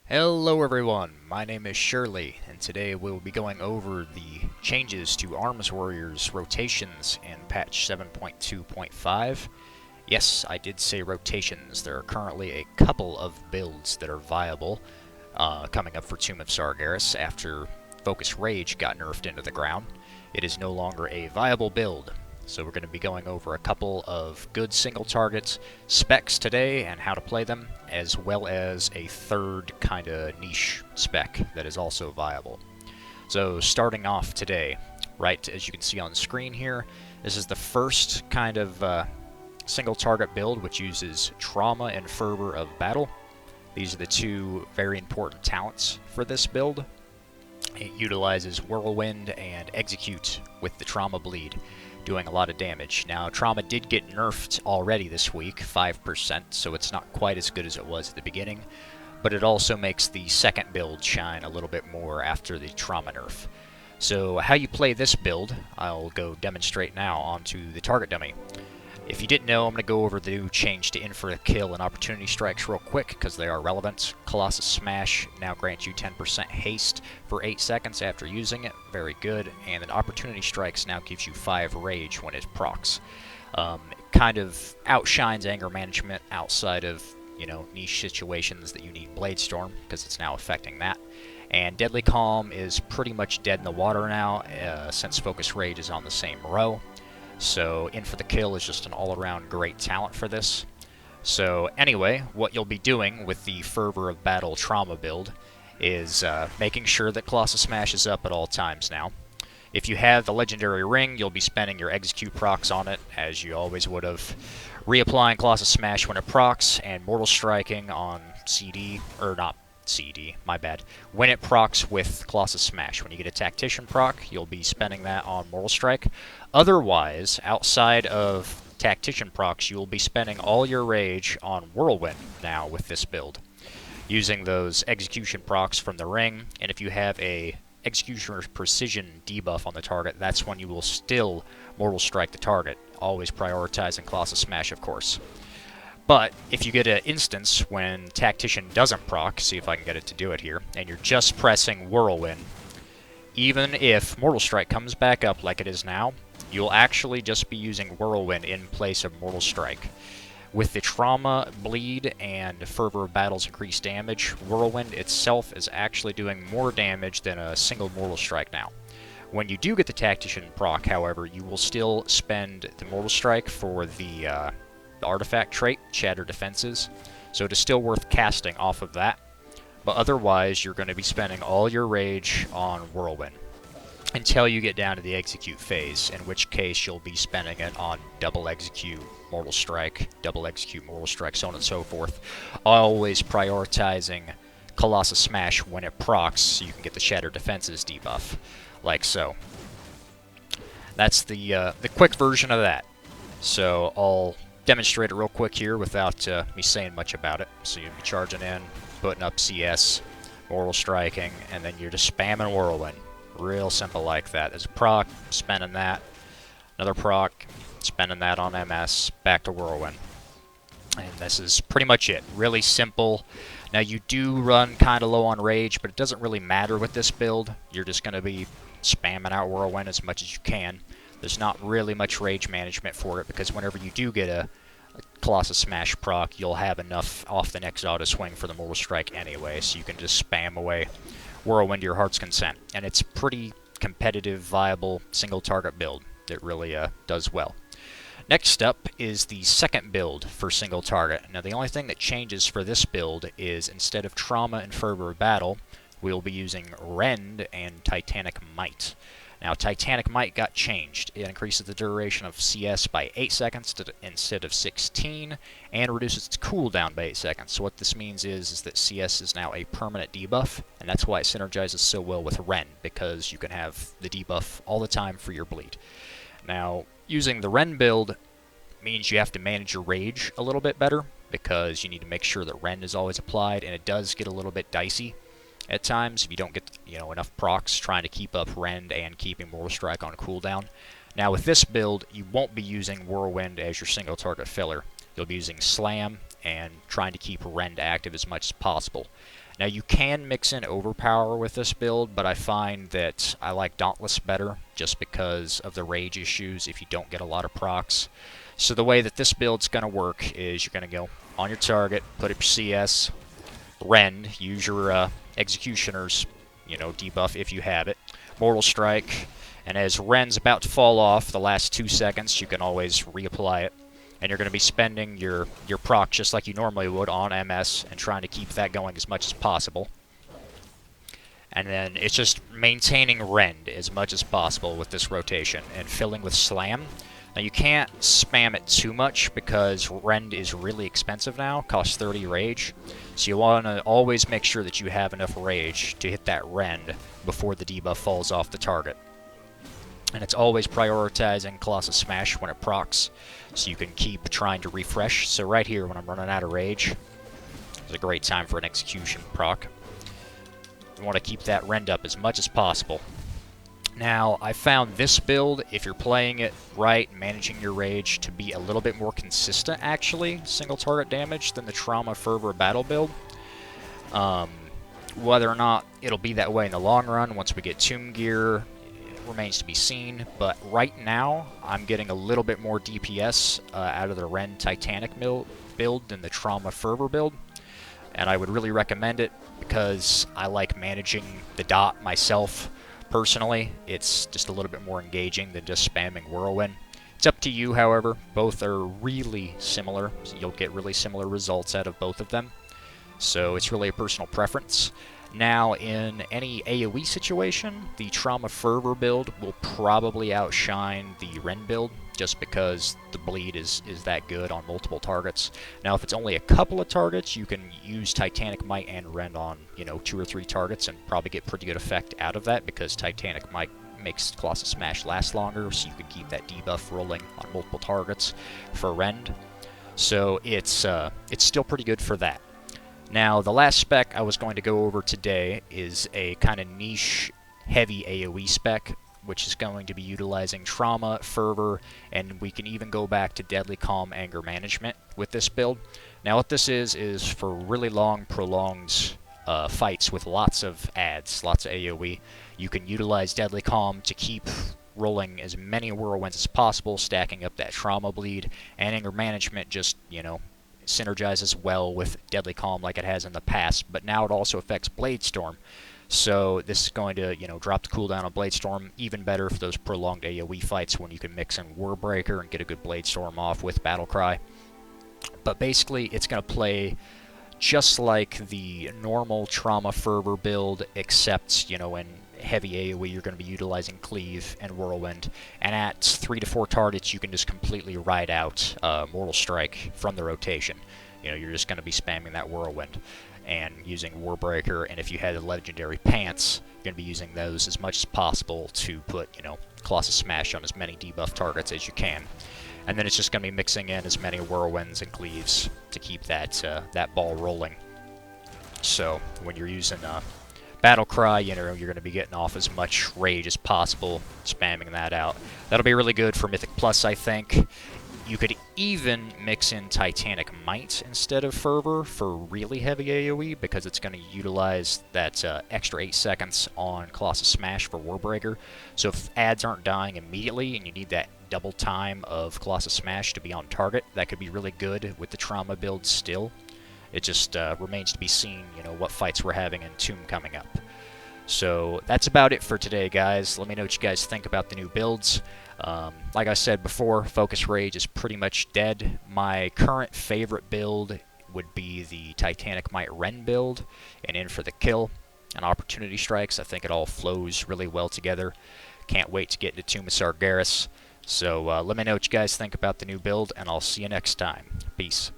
Hello everyone, my name is Shirley, and today we'll be going over the changes to Arms Warriors rotations in patch 7.2.5. Yes, I did say rotations. There are currently a couple of builds that are viable coming up for Tomb of Sargeras after Focus Rage got nerfed into the ground. It is no longer a viable build. So we're going to be going over a couple of good single targets specs today and how to play them, as well as a third kind of niche spec that is also viable. So starting off today, right as you can see on the screen here, this is the first kind of single target build which uses Trauma and Fervor of Battle. These are the two very important talents for this build. It utilizes Whirlwind and Execute with the Trauma Bleed, doing a lot of damage. Now, Trauma did get nerfed already this week, 5%, so it's not quite as good as it was at the beginning, but it also makes the second build shine a little bit more after the Trauma nerf. So how you play this build, I'll go demonstrate now onto the target dummy. If you didn't know, I'm going to go over the new change to Infer-Kill and Opportunity Strikes real quick, because they are relevant. Colossus Smash now grants you 10% haste for 8 seconds after using it. Very good. And then Opportunity Strikes now gives you 5 rage when it procs. It kind of outshines Anger Management outside of, niche situations that you need Blade Storm, because it's now affecting that. And Deadly Calm is pretty much dead in the water now, since Focus Rage is on the same row. So Infer-Kill is just an all-around great talent for this. So anyway, what you'll be doing with the Fervor of Battle Trauma build is making sure that Colossus Smash is up at all times now. If you have the Legendary Ring, you'll be spending your Execute procs on it, as you always would have. Reapplying Colossus Smash when it procs, and Mortal Striking on CD, or not CD, my bad. When it procs with Colossus Smash. When you get a Tactician proc, you'll be spending that on Mortal Strike. Otherwise, outside of Tactician procs, you will be spending all your rage on Whirlwind now with this build, using those Execution procs from the ring, and if you have a Executioner's Precision debuff on the target, that's when you will still Mortal Strike the target, always prioritizing Colossus Smash, of course. But if you get an instance when Tactician doesn't proc, see if I can get it to do it here, and you're just pressing Whirlwind, even if Mortal Strike comes back up like it is now, you'll actually just be using Whirlwind in place of Mortal Strike. With the Trauma, Bleed, and Fervor of Battle's increased damage, Whirlwind itself is actually doing more damage than a single Mortal Strike now. When you do get the Tactician proc, however, you will still spend the Mortal Strike for the artifact trait, Shatter Defenses, so it is still worth casting off of that. But otherwise, you're going to be spending all your rage on Whirlwind until you get down to the Execute phase, in which case you'll be spending it on Double Execute, Mortal Strike, Double Execute, Mortal Strike, so on and so forth. Always prioritizing Colossus Smash when it procs so you can get the Shatter Defenses debuff, like so. That's the quick version of that. So I'll demonstrate it real quick here without me saying much about it. So you'll be charging in, putting up CS, Mortal Striking, and then you're just spamming Whirlwind. Real simple like that. There's a proc, spending that. Another proc, spending that on MS, back to Whirlwind. And this is pretty much it. Really simple. Now you do run kind of low on rage, but it doesn't really matter with this build. You're just going to be spamming out Whirlwind as much as you can. There's not really much rage management for it, because whenever you do get a Colossus Smash proc, you'll have enough off the next auto swing for the Mortal Strike anyway, so you can just spam away Whirlwind to your heart's content. And it's pretty competitive, viable, single target build that really does well. Next up is the second build for single target. Now the only thing that changes for this build is instead of Trauma and Fervor of Battle, we'll be using Rend and Titanic Might. Now, Titanic Might got changed. It increases the duration of CS by 8 seconds instead of 16, and reduces its cooldown by 8 seconds. So what this means is that CS is now a permanent debuff, and that's why it synergizes so well with Rend, because you can have the debuff all the time for your bleed. Now, using the Rend build means you have to manage your rage a little bit better, because you need to make sure that Rend is always applied, and it does get a little bit dicey at times if you don't get enough procs trying to keep up Rend and keeping Mortal Strike on cooldown. Now with this build, you won't be using Whirlwind as your single target filler. You'll be using Slam and trying to keep Rend active as much as possible. Now you can mix in Overpower with this build, but I find that I like Dauntless better just because of the rage issues if you don't get a lot of procs. So the way that this build's going to work is you're going to go on your target, put up your CS, Rend, use your Executioner's, debuff if you have it, Mortal Strike, and as Rend's about to fall off the last 2 seconds, you can always reapply it. And you're going to be spending your proc just like you normally would on MS and trying to keep that going as much as possible. And then it's just maintaining Rend as much as possible with this rotation and filling with Slam. Now you can't spam it too much because Rend is really expensive now, costs 30 rage. So you want to always make sure that you have enough rage to hit that Rend before the debuff falls off the target. And it's always prioritizing Colossus Smash when it procs, so you can keep trying to refresh. So right here, when I'm running out of rage, it's a great time for an execution proc. You want to keep that Rend up as much as possible. Now, I found this build, if you're playing it right, managing your rage, to be a little bit more consistent, actually, single target damage, than the Trauma Fervor battle build. Whether or not it'll be that way in the long run, once we get Tomb Gear, remains to be seen, but right now I'm getting a little bit more DPS out of the Rend Titanic build than the Trauma Fervor build, and I would really recommend it because I like managing the dot myself personally. It's just a little bit more engaging than just spamming Whirlwind. It's up to you, however. Both are really similar, so you'll get really similar results out of both of them, so it's really a personal preference. Now, in any AoE situation, the Trauma Fervor build will probably outshine the Rend build, just because the bleed is that good on multiple targets. Now, if it's only a couple of targets, you can use Titanic Might and Rend on, 2 or 3 targets and probably get pretty good effect out of that, because Titanic Might makes Colossus Smash last longer, so you can keep that debuff rolling on multiple targets for Rend. So it's still pretty good for that. Now, the last spec I was going to go over today is a kind of niche, heavy AoE spec, which is going to be utilizing Trauma, Fervor, and we can even go back to Deadly Calm Anger Management with this build. Now, what this is for really long, prolonged fights with lots of adds, lots of AoE. You can utilize Deadly Calm to keep rolling as many Whirlwinds as possible, stacking up that Trauma bleed, and Anger Management just, synergizes well with Deadly Calm like it has in the past, but now it also affects Blade Storm. So this is going to, drop the cooldown on Blade Storm even better for those prolonged AoE fights when you can mix in Warbreaker and get a good Blade Storm off with Battle Cry. But basically, it's going to play just like the normal Trauma Fervor build, except, in heavy AoE, you're going to be utilizing Cleave and Whirlwind, and at 3 to 4 targets, you can just completely ride out Mortal Strike from the rotation. You're just going to be spamming that Whirlwind and using Warbreaker, and if you had the legendary pants, you're going to be using those as much as possible to put, Colossus Smash on as many debuff targets as you can. And then it's just going to be mixing in as many Whirlwinds and Cleaves to keep that ball rolling. So when you're using Battle Cry, you're going to be getting off as much rage as possible, spamming that out. That'll be really good for Mythic Plus, I think. You could even mix in Titanic Might instead of Fervor for really heavy AoE, because it's going to utilize that extra 8 seconds on Colossus Smash for Warbreaker. So if adds aren't dying immediately and you need that double time of Colossus Smash to be on target, that could be really good with the Trauma build still. It just remains to be seen, what fights we're having in Tomb coming up. So that's about it for today, guys. Let me know what you guys think about the new builds. Like I said before, Focus Rage is pretty much dead. My current favorite build would be the Titanic Might Rend build, and in for the kill and Opportunity Strikes. I think it all flows really well together. Can't wait to get into Tomb of Sargeras. So let me know what you guys think about the new build, and I'll see you next time. Peace.